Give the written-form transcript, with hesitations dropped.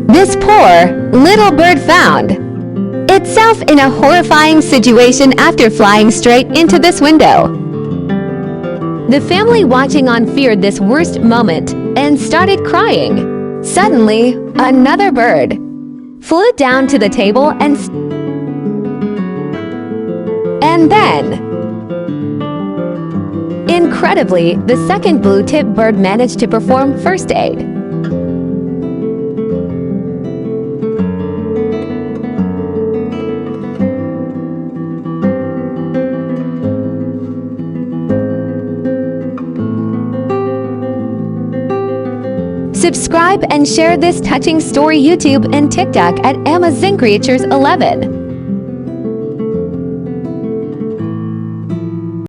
this poor little bird found itself in a horrifying situation after flying straight into this window. The family watching on feared this worst moment and started crying. Suddenly, another bird flew down to the table and then, incredibly, the second blue-tip bird managed to perform first aid. Subscribe and share this touching story YouTube and TikTok at AmazingCreatures11.